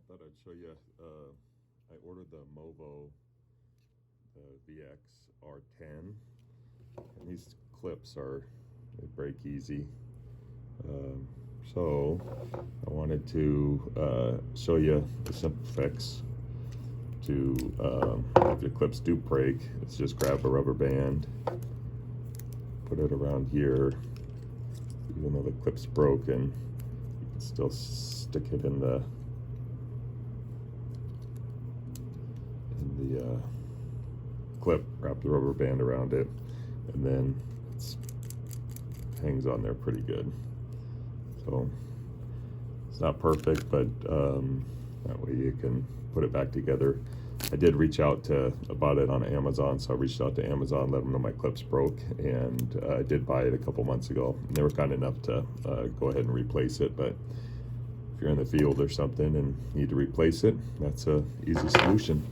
thought I'd show you, I ordered the Movo, the VXR10, and these clips they break easy. So I wanted to show you the simple fix to, if your clips do break, it's just grab a rubber band, put it around here. Even though the clip's broken, you can still stick it in the clip, wrap the rubber band around it, and then it hangs on there pretty good. So it's not perfect, but that way you can put it back together. I did reach out about it on Amazon, so I reached out to Amazon, let them know my clips broke, and I did buy it a couple months ago. And they were kind enough to go ahead and replace it, but if you're in the field or something and need to replace it, that's a easy solution.